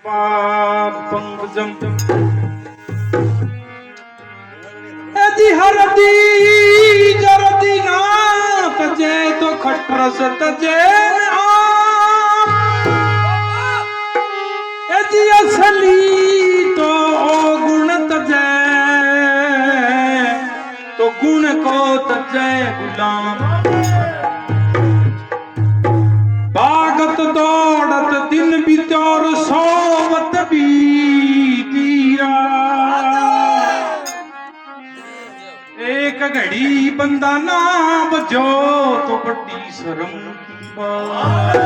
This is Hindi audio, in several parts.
पंकजम यदि हरदी जरदी ना तजे तो खटरस तजे यदि असली तो गुण तजे तो गुण को तजे गुलाम भागत दौड़त दिन बितौर सोवत बीतीरा एक घड़ी बंदा ना बजो तो बड़ी शर्म की बात।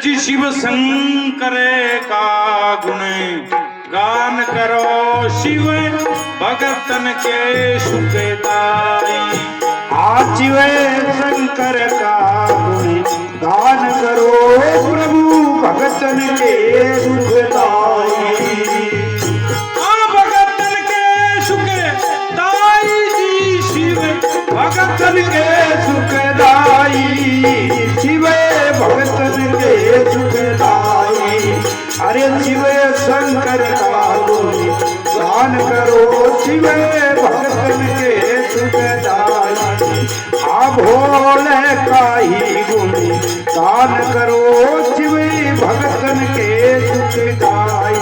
जी शिव शंकर का गुण गान करो शिव भगतन के सुखदाई। शिव शंकर का गुण गान करो प्रभु भगतन के सुखदाई। भगतन के सुखदाई जी शिव भगतन के सुखदाई शिव भगतन के सुखदाई। अरे शिव शंकर का गुण गान करो शिव भगतन के सुखदाई। भोले का ही गुण गान करो शिव भगतन के सुखदाई।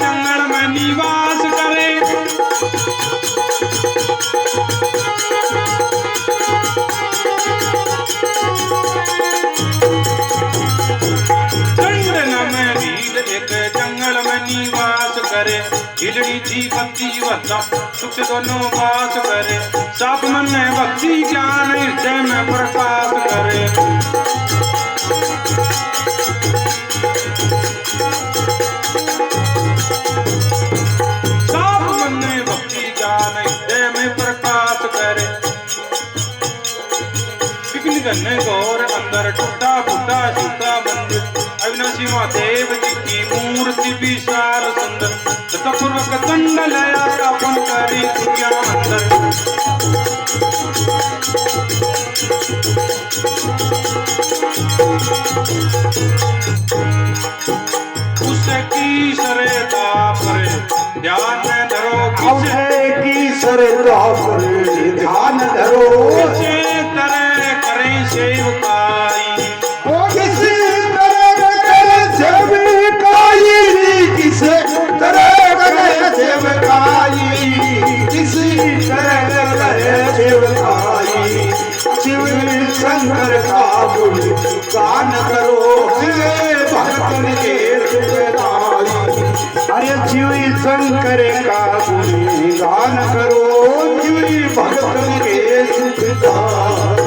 जंगल में निवास करे जंगल में निवास करे हिलड़ी जी भक्ति वता सुख दोनों पास करे सब मन में भक्ति ज्ञान हृदय में प्रकाश करे। सब मन में भक्ति ज्ञान हृदय में प्रकाश करे। पिकनिक करने गौर अंदर टूटा फूटा झूठा मंदिर अविनाशी महादेव जी की मूर्ति विशाल सुंदर पूर्वक दंड लया स्थापन करी दुनिया अंदर। उसकी सरता पर ध्यान धरो की सरता पर ध्यान धरो तरह करें सेवकाई किसी तरह करे सेवकाई किसी तरह करे सेवकाई। शिव शंकर का गुण गान करो शिव भगतन के सुखदाई। अरे शिव शंकर का गुण गान करो शिव भगतन के सुखदाई।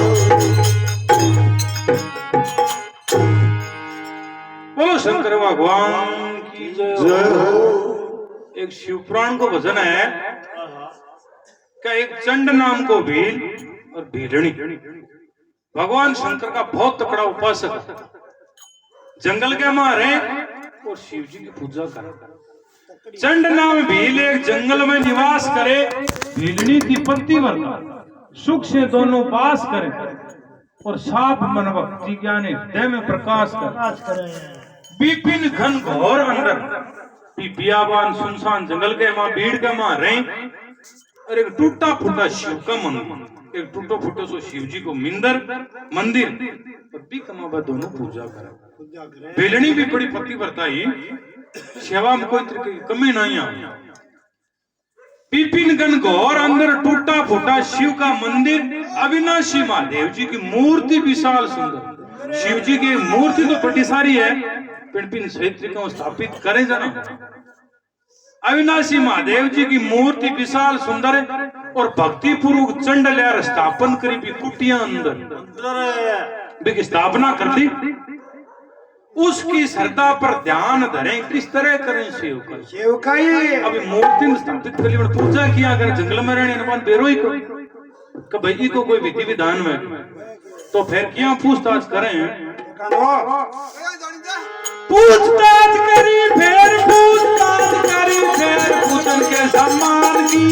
बोलो शंकर भगवान की जय। एक शिव पुराण को भजन है क्या एक चंड नाम को भील और भीलनी भगवान शंकर का बहुत तकड़ा उपासक जंगल के मारे और शिव जी की पूजा करे। चंड नाम भील एक जंगल में निवास करे भीलनी की पत्ती वर्ता सुख से दोनों पास करे और साप मन भक्ति ज्ञान हृदय में प्रकाश करे। बिपिन घन घोर अंदर बियाबान सुनसान जंगल के मां भीड़ के मां रहे और एक टूटा फूटा शिव का मंदिर एक टूटा फूटा सो शिव जी को मंदिर और भी कमाबा दोनों पूजा करे। बेलनी भी बड़ी पति बरताई सेवा में कोई तरह की कमी नहीं आई। बिपिन घन घोर अंदर टूटा फूटा शिव का मंदिर अविनाशी महादेव जी की मूर्ति विशाल सुंदर। शिव जी की मूर्ति तो बड़ी सारी है पिन क्षेत्र को स्थापित करे जाना। अविनाशी महादेव जी की मूर्ति विशाल सुंदर है और भक्ति पूर्वक चंड लहर स्थापन करी भी कुटिया अंदर स्थापना कर दी। उसकी श्रद्धा पर ध्यान धरें किस तरह करें सेवकाई। अभी मूर्ति स्थापित कर ली पूजा किया अगर जंगल में रहने बेरो ही को भाई को कोई विधि विधान में तो फिर क्या पूछताछ करें। पूछताछ करी फिर पूछताछ करी फिर पूछन के सम्मान की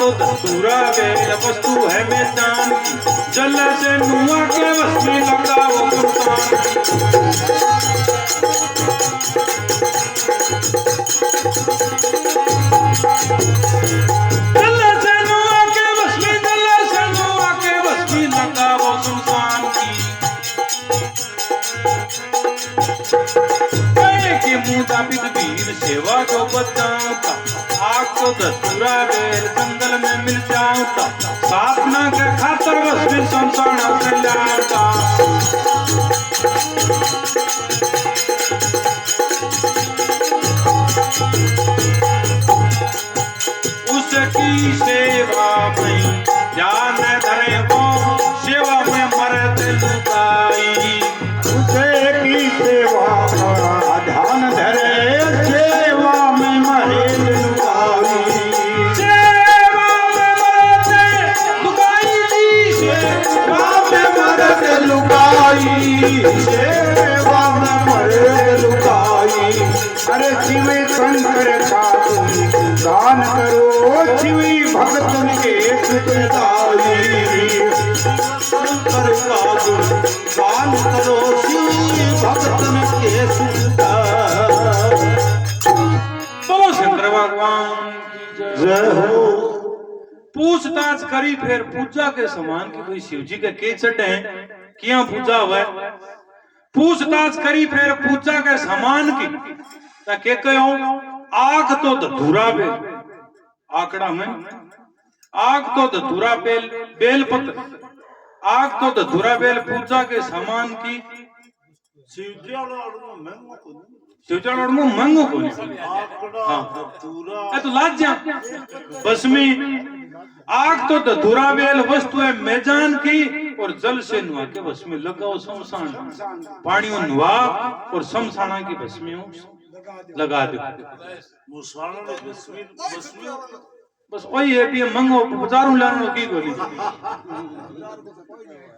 तो धतूरा बेल वस्तु है मैदान की, जल से नुआ के बस में लगा वो सुल्तान। जल से नुआ के बस में, जल से नुआ के बस में लगा वो सुल्तान की। के मुताबिक वीर सेवा जो बचाता, आग को धतूरा बेल जंगल में मिल जाता, साधना के खातर बस में संसार से लाता। उसकी सेवा में ध्यान धरे वो, सेवा में मरते लुकाई। उसकी सेवा का ध्यान धरे, सेवा में मरे लुकाई। सेवा में मरते लुकाई, सेवा में मरते लुकाई, सेवा में मरे लुकाई। अरे शिव शंकर का तुम दान करो, शिव भक्तन के सुखदाई। शंकर का तुम दान करो, शिव भक्तन के सुखदाई। बोलो शंकर भगवान की जय हो। पूछताछ करी फिर पूजा के समान की कोई शिव जी के चढ़े किया पूजा हुआ। पूछताछ करी फिर पूजा के समान की के कहो, आग तो धतूरा बेल, आकड़ा में आग तो धतूरा बेल, बेलपत्र, आग तो धतूरा बेल पूजा के समान की। शिवचरण में मंगो को हाँ तो लाज जा बस में। आग तो धतूरा बेल वस्तु है मैजान की, और जल से नुआ के बस में लगाओ शमशान, पानी में नुआ और शमशाना की बस में लगा दो। बस वही है भी मंगो बाजारों लाने की गोली।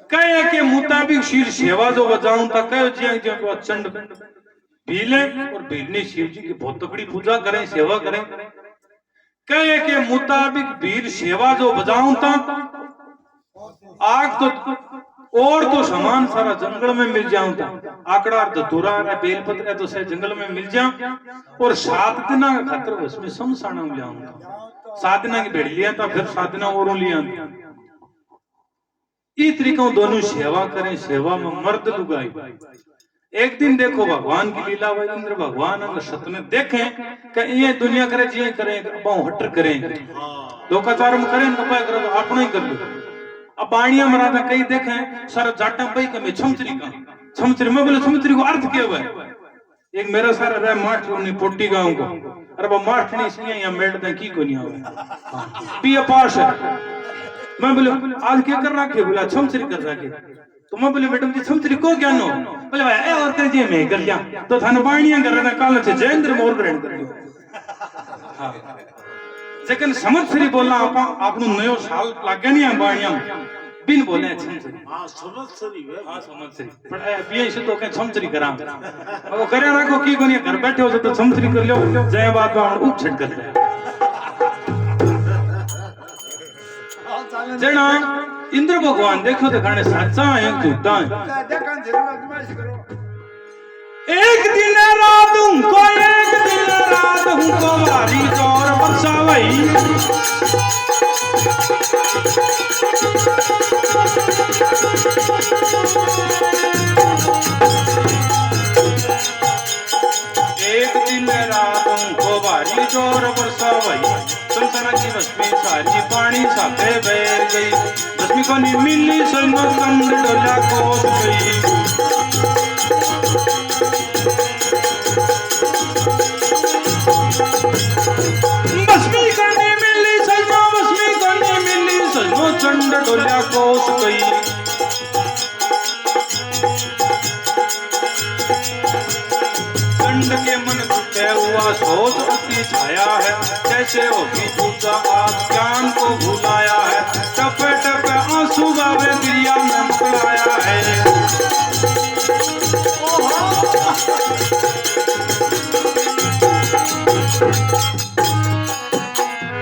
कहे के मुताबिक शिव सेवा जो बजाऊं था, कहो जी जो चंड भीले और भीलनी शिव जी की बहुत तगड़ी पूजा करें, सेवा करें। कहे के मुताबिक भील सेवा जो बजाऊं था, आग तो और तो सामान सारा जंगल में मिल जाऊं था, आकड़ा धतूरा बेलपत्र है तो से जंगल में मिल जाऊं, और 7 दिन का खातर उसमें शमशाना में जाऊंगा। 7 दिन की भेड़ लिया था, फिर 7 दिन और लिया। इस तरीकों दोनों सेवा करें, सेवा में मर्द लुगाई। एक दिन देखो भगवान की लीला भाई, इंद्र भगवान सत्य में देखें कि ये दुनिया करे जी करें, बहु हटर करें, धोखाचार में करें, कपाय करो तो अपना ही कर लो। अब बाणिया मरादा कई देखें सर जाटा भाई का मैं छमचरी का, छमचरी में बोले छमचरी को अर्थ क्या हुआ। एक मेरा सारा रहा मास्टर ने पोटी गांव को, अरे वो मास्टर नहीं सही यहाँ मेट दे की को नहीं आवे पिया पास है। मैं बोले आज क्या कर रखे, बोला छमचरी कर रखे। तो मैं बोले मैडम जी छमचरी को क्या नो, बोले भाई ए और कर जे मैं कर जा तो थाने बाणिया कर रहा काल से जयेंद्र मोर ग्रहण कर लियो। हां लेकिन समझसरी बोलना आपनु नयो साल लागे नहीं बाणिया बिन बोले छमचरी। हां समझसरी है, हां समझसरी पर ए पिए से तो के छमचरी करा वो करे राखो की कोनी घर बैठे हो तो छमचरी कर लो, जय बात में उप छट कर दे। जना इंद्र भगवान देखो तो खाने सच्चा है झूठा है। एक दिन रात उनको, एक दिन रात उनको मारी चोर बरसा वही। एक दिन रात उनको भारी चोर बरसा वही। संसार की बस्मी सारी पानी साथे बह गई, बस्मी को नहीं मिली संगो कंड डोला कोस गई। बस्मी को नहीं मिली संगो, बस्मी को नहीं मिली संगो चंड डोला कोस गई। चंड के मन टूटे हुआ सोच अति छाया है, कैसे होगी पूजा आज ज्ञान को भुलाया है। टपे टपे आंसू गावे गिरिया में मुकलाया है।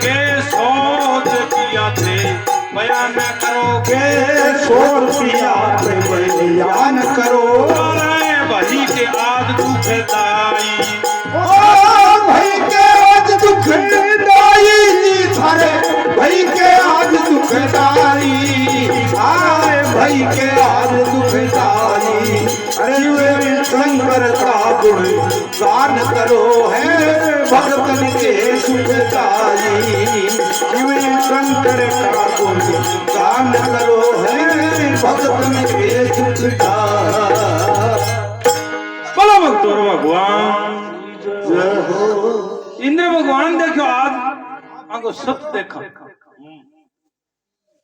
के सोच की बयान करो के 100 रुपया पे बयान करो अरे भाई के आज दुखदाई भाई के आज दुखदाई थारे भाई के आज दुखदाई आए भाई के आज दुखदाई अरे वे शंकर का गुण गान करो है भगतन के सुखदाई वे शंकर का गुण गान करो है भगतन के सुखदाई बोलो भक्तों भगवान जय हो इंद्र भगवान देखो आज आगो सब देखा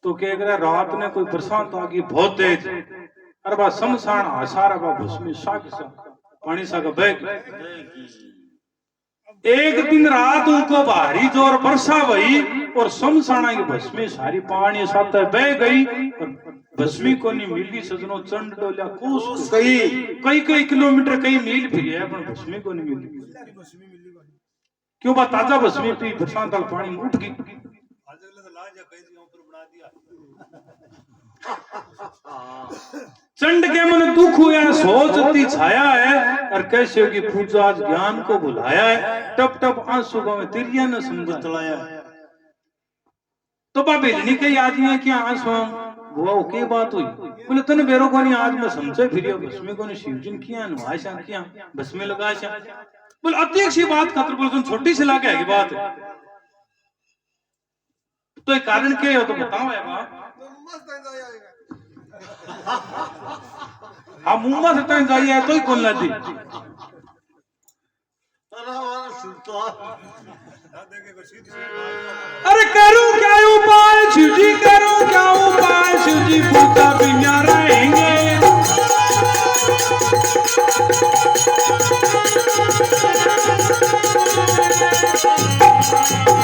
तो कह रहा रात ने कोई बरसात आ गई बहुत तेज अरे बा शमशान आसारा बा भस्मी साग सा पानी सा का बह एक दिन रात उनको भारी जोर वर्षा हुई और शमशाना की भस्मी सारी पानी साथ बह गई और भस्मी को नहीं मिली सजनों चंड डोलिया कोस कई किलोमीटर कई मील फिर है पर भस्मी को नहीं मिली क्यों बा ताजा भस्मी पी बरसात वाला पानी उठ गई चंड के मन दुख हुआ सोच अति छाया है और कैसे होगी पूजा आज ज्ञान को बुलाया है टप टप आंसू में तिरिया न समझ चलाया तो बाबी नहीं कही आदमी क्या आंसू वो के बात हुई बोले तने बेरो को नहीं आज मैं समझे फिर भस्मी को नहीं शिवजिन किया नुआशा किया भस्मी लगाशा बोले अति अच्छी बात खातर बोले छोटी सी लाके है बात है तो एक कारण क्या हो तो बताओ है बात हाँ मुंबा से तक जाइए तो ही कौन लाती अरे करूं क्या उपाय शिवजी करूं क्या उपाय शिवजी पूजा बिना रहेंगे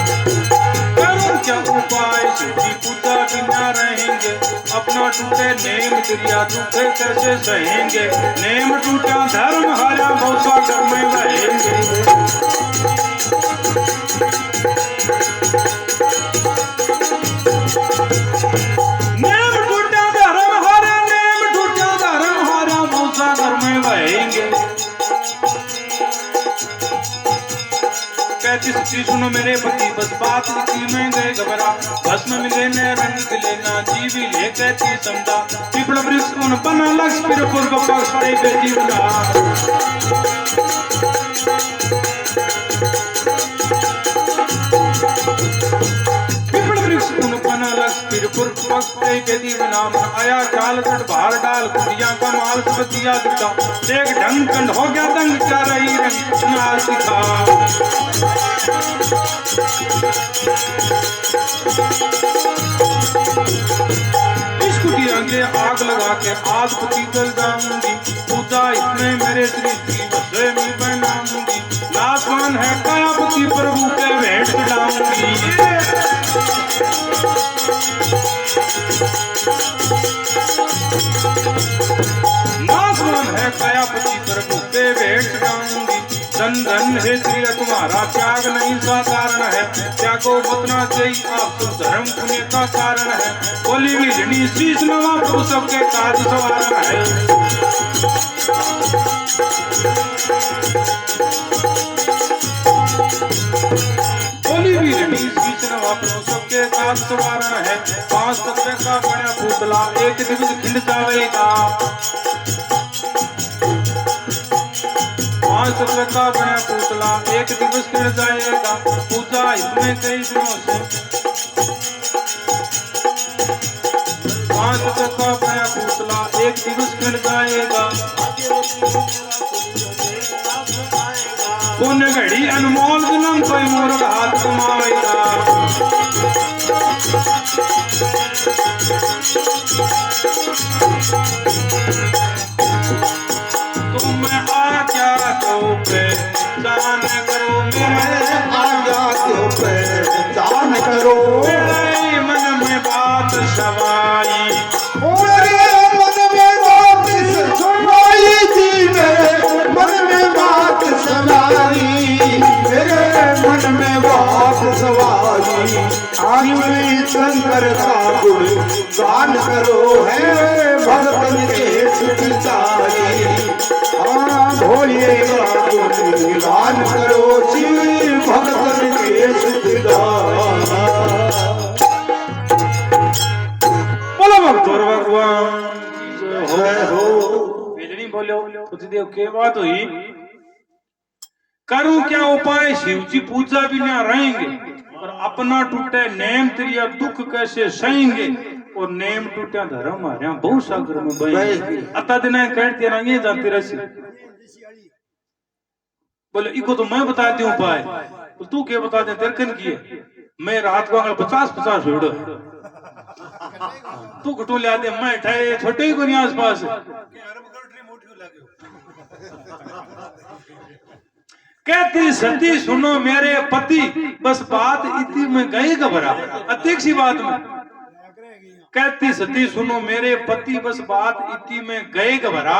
करूं क्या उपाय शिवजी पूजा बिना रहेंगे अपना टूटे नेम क्रिया टूटे कैसे सहेंगे नेम टूटा धर्म हारा भौसा घर में रहेंगे नेम टूटा धर्म हारा भौसा घर में रहेंगे कहती सुनो मेरे पति बस बात लिखी में गए घबरा भस्म मिले न रंग लेना जीवी ले कहती समझा पिपल वृक्ष उन बना लक्ष फिर पूर्व पक्ष पड़े बेटी बना पिपल वृक्ष उन बना लक्ष फिर पूर्व पक्ष पड़े बेटी बना आया चाल कट बाहर डाल कुटिया का माल सब दिया दिखा देख ढंग कंड हो गया दंग कर रही रंग नाल दिखा इस कुटिया के आग लगा के आग पति जल जाऊंगी पूजा इसमें मेरे श्री जी बसे में बनाऊंगी नासवान है कायापति प्रभु के भेंट चढ़ाऊंगी नासवान है कायापति प्रभु के भेंट चढ़ाऊंगी धन धन है श्री तुम्हारा त्याग नहीं साधारण है त्यागो बतना चाहिए आप तो धर्म पुण्य का कारण है बोली भी शीश नवा प्रभु सबके काज सवारण है बोली भी शीश नवा प्रभु सबके काज सवारण है 5 तत्व का बड़ा पुतला एक दिवस खिंड जावेगा 5 तत्व का बड़ा पुतला एक दिवस खिंड जाएगा पूजा इसमें कई दिनों से 5 तत्व का बड़ा पुतला एक दिवस खिंड जाएगा कौन घड़ी अनमोल जन्म कोई मूर्ख हाथ कमाएगा तुम आ क्या तो पहचान करो मैं आ जा तो पहचान करो मेरे मन में बात सवाई मेरे मन में बात सवाई जी मेरे मन में बात सवाई मेरे मन में बात सवाई आज भी शंकर शंकर का गुण गान करो है भगतन के सुखदाई। हाँ भोले का गुण गान करो शिव भगतन के सुखदाई। बोलो भक्तों भगवान की जय हो। बेजनी बोलो कुछ देव के बात हुई। करूं क्या उपाय शिव जी पूजा भी ना रहेंगे और अपना टूटे नेम त्रिया दुख कैसे सहेंगे और नेम टूटा धर्म आ रहा बहुत सागर में बहेंगे। अता दिन कहते रहेंगे जाते रसी। बोले इको तो मैं बता दूं उपाय तो तू क्या बता दे तेरे कन की है। मैं रात को 50-50 उड़ तू घटू लिया दे मैं ठे छोटे ही को नहीं आस पास कहती सती सुनो मेरे पति बस बात इतनी में गए घबरा। अध्यक्ष बात में कहती सती सुनो मेरे पति बस बात इतनी में गए घबरा।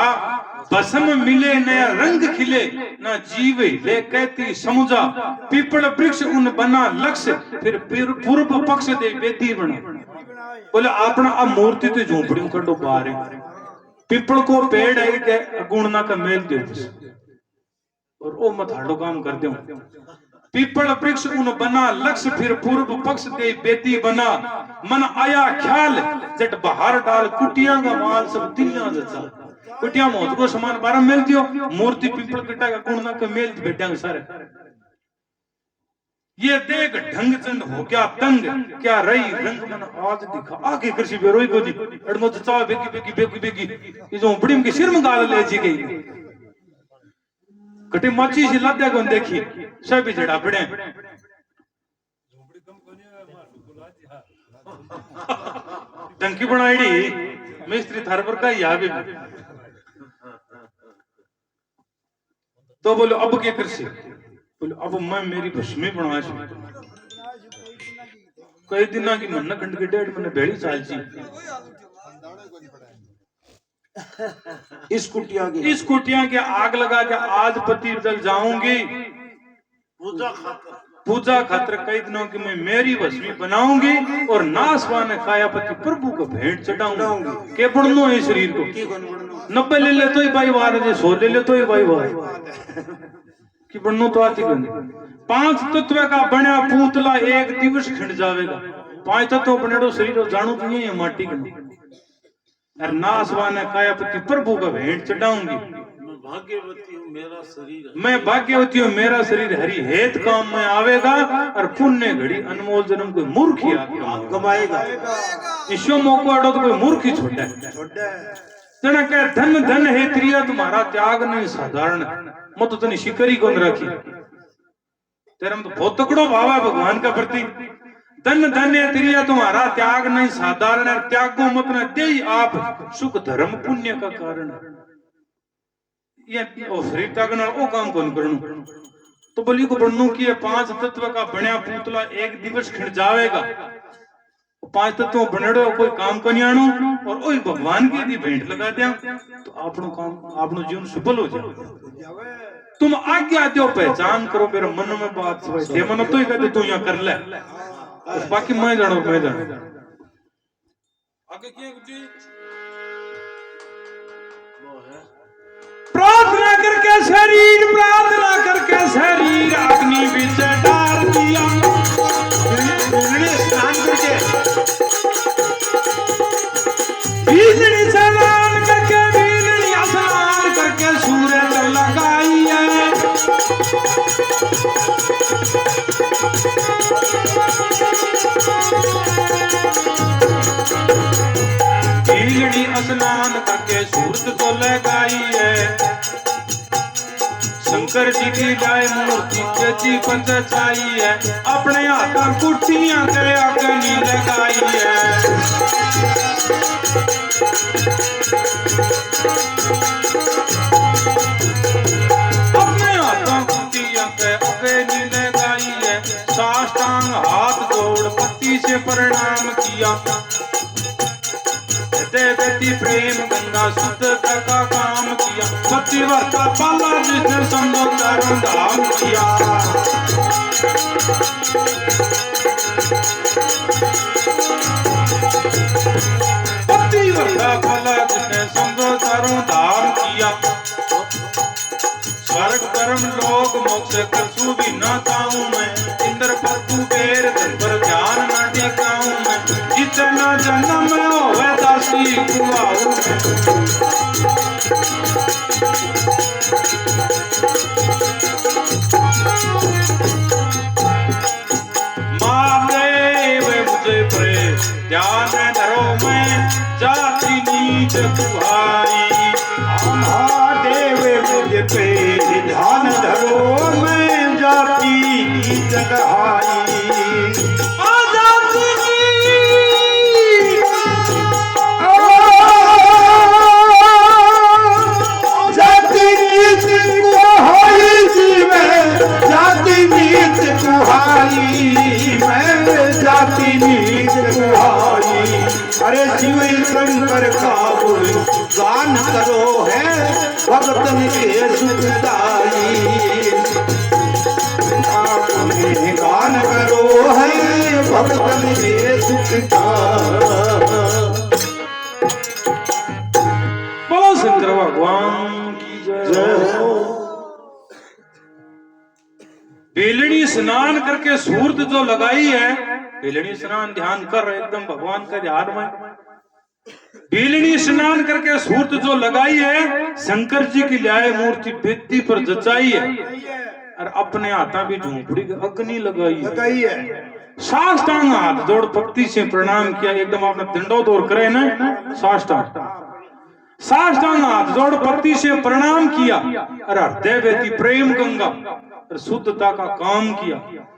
भस्म मिले नया रंग खिले ना जीव ले कहती समुझा। पीपल वृक्ष उन बना लक्ष्य फिर पूर्व पक्ष दे बेदी बना। बोले अपना अब मूर्ति तो झोंपड़ी कटो बाहर पीपल को पेड़ है गुणना का मेल दे और ओ मथाड़ो काम कर दो। पीपल वृक्ष उन बना लक्ष्य फिर पूर्व पक्ष दे बेदी बना। मन आया ख्याल जट बाहर डाल कुटिया का माल सब दिलिया जचा। कुटिया मौत को समान बारह मेल दियो मूर्ति पीपल कटा का गुणना का मेल बेटा सारे। ये देख ढंग चंद हो क्या तंग क्या रही रंग मन आज दिखा आगे कृषि बेरोई को दी अड़मो चाव बेगी बेगी बेगी बेगी ये जो बड़ी के सिर में गाल ले जी गई कटे माची से लाद्या को देखी सब जड़ा पड़े टंकी बनाईडी मिस्त्री थार पर का यहाँ भी तो बोलो अब क्या कृषि बोले अब मैं मेरी भस्मी बनवा कई दिन की मन खंड के डेढ़ मैंने बेड़ी चाल ची इस कुटिया के आग लगा के आज पति जल जाऊंगी पूजा खातर कई दिनों की मैं मेरी भस्मी बनाऊंगी और नासवान खाया पति प्रभु को भेंट चढ़ाऊंगी। के बढ़नो है शरीर को 90 ले ले तो ही भाई वार 100 ले ले तो ही भाई वार कि बनू तो आती गंदी। 5 तत्व का बना पूतला एक दिवस खिंड जावेगा। 5 तत्व बनेड़ो शरीर जानू तो नहीं है माटी का और नासवान कायापति प्रभु का भेंट चढ़ाऊंगी। मैं भाग्यवती हूँ मेरा शरीर हरि हेत काम में आवेगा और पुण्य घड़ी अनमोल जन्म कोई मूर्ख ही कमाएगा। ईशो मौको अड़ो तो कोई मूर्ख ही छोटा जना कह धन धन है त्रिया तुम्हारा त्याग नहीं साधारण। मैं तो तनी शिकरी कौन रखी तेरा तो बहुत तकड़ो भाव है भगवान का प्रति। धन धन है त्रिया तुम्हारा त्याग नहीं साधारण है त्यागो मत न दे आप सुख धर्म पुण्य का कारण। ये शरीर त्यागना वो काम कौन करूं तो बलि को बढ़नू की 5 तत्व का बनिया पूतला एक दिवस खिंड जावेगा। 5 तत्व बनेड़ो कोई काम को नहीं आणू और वही भगवान की यदि भेंट लगा दिया तो आपनो काम आपनो जीवन सफल हो जाए। तुम आज्ञा दो पहचान करो मेरे मन में बात समझ मन तो ही कहते तू यहाँ कर ले बाकी मैं जानो आगे प्रार्थना करके शरीर अग्नि बीच डाल दिया। स्नान करके बीजड़ी स्नान करके सूरज लगाई है। बीजड़ी स्नान करके सूरज तो लगाई है। शंकर जी की गाय मूर्ति तेजी पर सचाई है। अपने हाथ कुटियां के अग्नि लगाई है। अपने हाथ कुटियां के अग्नि लगाई है। साष्टांग हाथ जोड़ पति से प्रणाम किया। देवती प्रेम गंगा शुद्ध का काम किया। पतिव्रता पाला जिसने संबोधन धाम किया। चारों धाम किया। स्वर्ग परम लोक मोक्ष कछु भी न चाहूं मैं, इंद्र पर कुबेर धन पर ध्यान न टिकाऊं मैं, जितना जन्म होवे दासी कुआऊं महादेव मुझे प्रेम ध्यान धरो मैं जाति नीच कुहाई। महादेव मुझ पे ध्यान धरो मैं जाति नीच कहाई। जाति नीच कुहाई जी मैं जाति नीच कुहाई मैं जाति नीच कुहाई। अरे शिव शंकर का गान करो है भगतन के सुखदाई। आपने गान करो है भगतन के सुखदाई। बोलो शंकर भगवान की जय हो। बेलड़ी स्नान करके सूरत जो लगाई है, बेलड़ी स्नान ध्यान कर एकदम भगवान का ध्यान में। बेलड़ी स्नान करके सूरत जो लगाई है, शंकर जी की लाए मूर्ति भित्ति पर जचाई है और अपने हाथा भी झोंपड़ी अग्नि लगाई है। साष्टांग हाथ जोड़ भक्ति से प्रणाम किया, एकदम आपने दंडोत करे ना साष्टांग हाथ जोड़ भक्ति से प्रणाम किया और हृदय व्यती प्रेम गंगा और शुद्धता का काम किया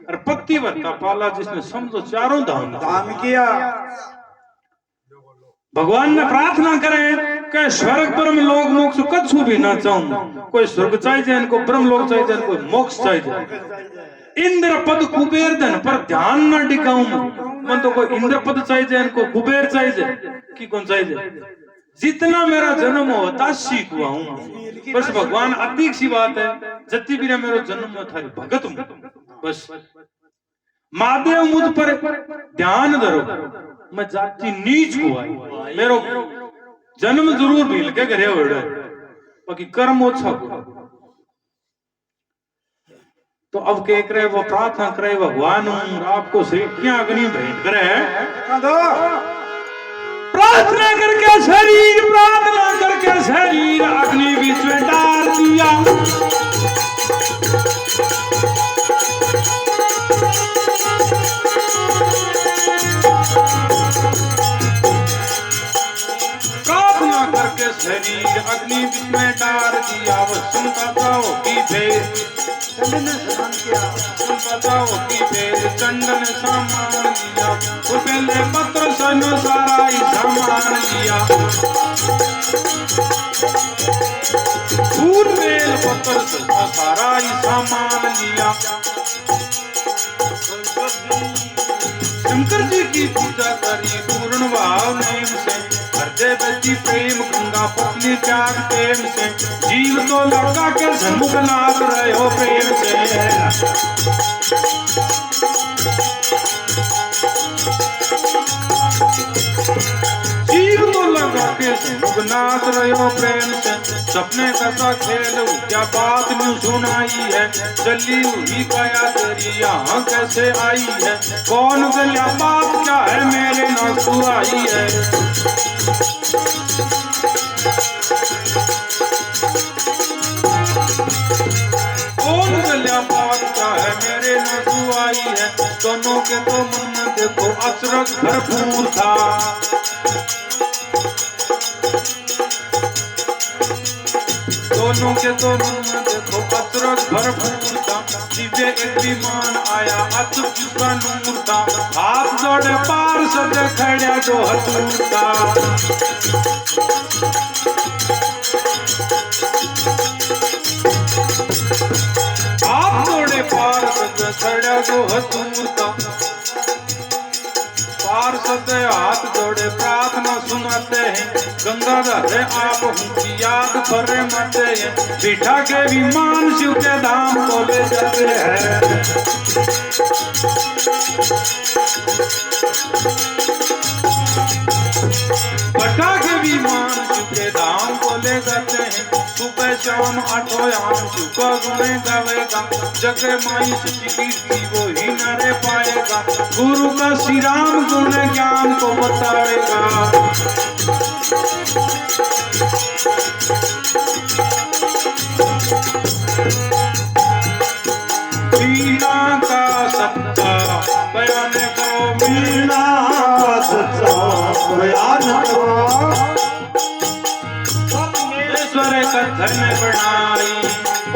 और पत्ती वर्ता पाला जिसने समझो चारों धाम किया। भगवान ने प्रार्थना करे कि स्वर्ग परम लोक मोक्ष कछु भी ना चाहूं, कोई स्वर्ग चाहिए इनको, ब्रह्म लोक चाहिए इनको, मोक्ष चाहिए। इंद्र पद कुबेर धन पर ध्यान न टिकाऊं मन तो कोई इंद्र पद चाहिए इनको, कुबेर चाहिए कि कौन चाहिए, जितना मेरा जन्म हो दासी कुआ हूं। बस भगवान अधिक सी बात है, जति भी मेरा जन्म में थारी भगत हूं। बस महादेव मुझ पर ध्यान धरो, मैं जाति नीच को आई, मेरो जन्म जरूर भील के घरे हो बाकी कर्म ओछा को। तो अब के करे वो प्रार्थना करे भगवान आपको क्या अग्नि भेंट करे प्रार्थना करके शरीर अग्नि बीच में डाल दिया। प्रार्थना करके शरीर अग्नि बीच में डाल दिया। वो सुनता था वो की भेद सुनता था वो की भेद चंदन सामान लिया। वो पहले पत्र सन सारा ही सामान लिया। फूल बेल पत्र सन सारा ही सामान लिया। शंकर जी की पूजा करी पूर्ण भाव नेम से, हृदय बची प्रेम गंगा पत्नी त्याग प्रेम से। जीव तो लड़का के सन्मुख नाथ रहे हो प्रेम से। जीव तो लगा के सन्मुख नाथ रहे हो प्रेम से। सपने का खेल क्या बात न्यू सुनाई है, चली हुई काया तेरी यहाँ कैसे आई है। कौन गल्या बात क्या है मेरे नासू आई है। कौन गल्या बात क्या है मेरे नासू आई है। दोनों के तो मन में देखो अचरज भरपूर था। दोनों के तो मन में देखो अचरज भरपूर था। दिव्य एक विमान आया अचुक जिसका नूर था। हाथ जोड़े पार सदे खड़ा जो हजूर था। हाथ जोड़े पार सदे खड़ा जो हजूर था। पार्षद हाथ जोड़े प्रार्थना सुनाते हैं। गंगाधर है आप उनकी याद भरे मरते हैं। बिठा के विमान शिव के धाम को ले जाते हैं। बिठा के विमान शिव के धाम को ले गाते हैं सुबह शाम आठों याम शिव का गुण गावेगा जग माई सच्ची कीर्ति वो ही नरे पाएगा गुरु का श्री राम गुण ज्ञान को बताएगा मीणा का सच्चा बयान करो मीणा का सच्चा बयान करो ईश्वर का धन बनाई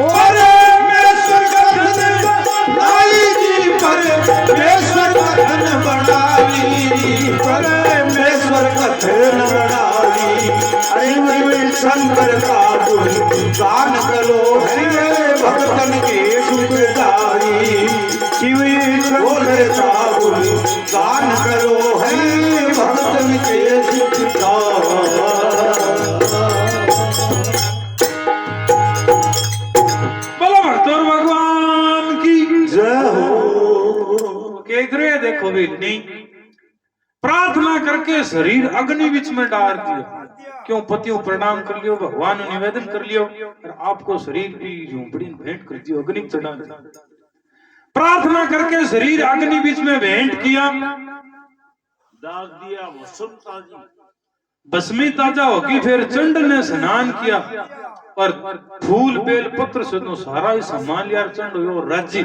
परमेश्वर का धन बनाई जी परमेश्वर का धन बनाई परमेश्वर का धन बनाई शिव शंकर का गुण गान करो है भक्तन के सुखदाई शिव शंकर का गुण गान करो है भक्तन के सुखदाई भगवान की जय हो केकरे देखो भी नहीं प्रार्थना करके शरीर अग्नि बीच में डाल दिया क्यों पतियों प्रणाम कर लियो भगवान ने निवेदन कर लियो और आपको शरीर की झोंपड़ी भेंट कर दियो अग्नि चढ़ा दिया प्रार्थना करके शरीर अग्नि बीच में भेंट किया दाग दिया वसंता जी भस्मी ताजा होगी फिर चंड ने स्नान किया और फूल बेल पत्र से तो सारा ही सामान लिया चंड हो राज्य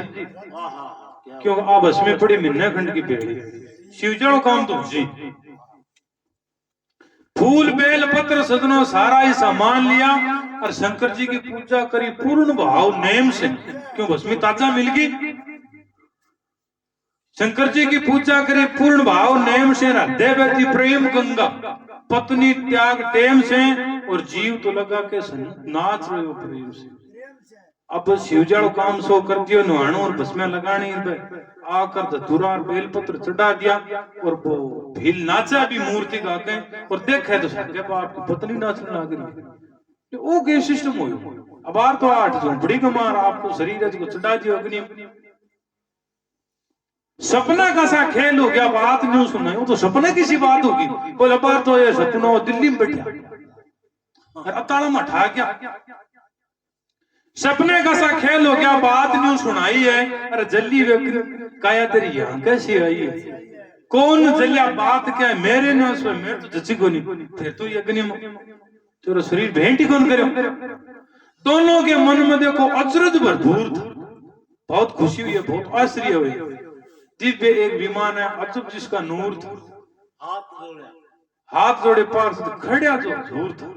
क्यों आ भस्मी पड़ी मिन्ने खंड की पेड़ी शिवजड़ो काम तुझी फूल बेल पत्र सदनों सारा ही सामान लिया और शंकर जी की पूजा करी पूर्ण भाव नेम से क्यों भस्मी ताजा मिल गई शंकर जी की पूजा करी पूर्ण भाव नेम से हृदय व्यक्ति प्रेम गंगा पत्नी त्याग टेम से और जीव तो लगा के नाच रहे हो प्रेम से अब शिवजड़ काम सो कर दियो नुहाणो और भस्में लगानी आकर धतूरा और बेलपत्र चढ़ा दिया और वो भील नाचा भी मूर्ति गा के और देखे तो सके बाप की पत्नी नाचने लग रही वो के सिस्टम हो अब आर तो 8 झोंपड़ी का मार आपको शरीर को चढ़ा दियो अग्नि सपना का सा खेल हो गया बात नहीं सुना वो तो सपने की सी बात होगी बोले बार तो ये सपना दिल्ली में बैठा अब ताला में उठा गया सपने का सा खेल हो गया बात नहीं सुनाई है अरे जल्दी काया तेरी यहाँ कैसी आई है कौन जलिया बात क्या है मेरे ना सो मेरे तो जची को नहीं फिर तो ये अग्नि तेरा शरीर भेंट ही कौन करे दोनों के मन में देखो अचरज भरपूर था बहुत खुशी हुई है बहुत आश्चर्य हुई दिव्य एक विमान है अचुप जिसका नूर था हाथ जोड़े पार्षद खड़िया जो हजूर था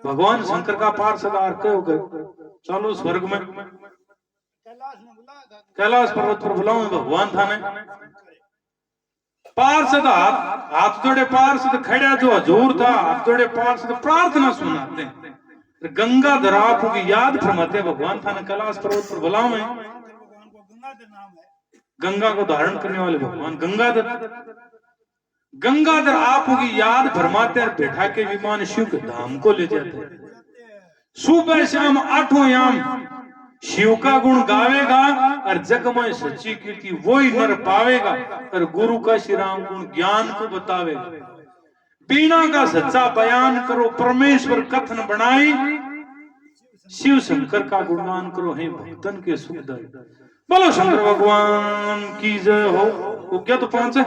भगवान शंकर का पार्षद आर के हो गए चलो स्वर्ग में कैलाश पर्वत पर बुलाओ भगवान था ने पार्षद हाथ जोड़े पार्षद खड़िया जो हजूर था हाथ जोड़े पार्षद प्रार्थना सुनाते हैं गंगाधर आपको की याद फरमाते भगवान था ने कैलाश पर्वत पर बुलाओ गंगा को धारण करने वाले भगवान गंगाधर आपको की याद फरमाते हैं बैठा के विमान शिव के धाम को ले जाते हैं सुबह शाम 8 याम शिव का गुण गावेगा और जग में सच्ची कीर्ति वो ही नर पावेगा और गुरु का श्री राम गुण ज्ञान को बतावेगा बीणा का सच्चा बयान करो परमेश्वर कथन बनाई शिव शंकर का गुणगान करो हे भक्तन के सुखदाई बोलो शंकर भगवान की जय हो। वो क्या तो 5 है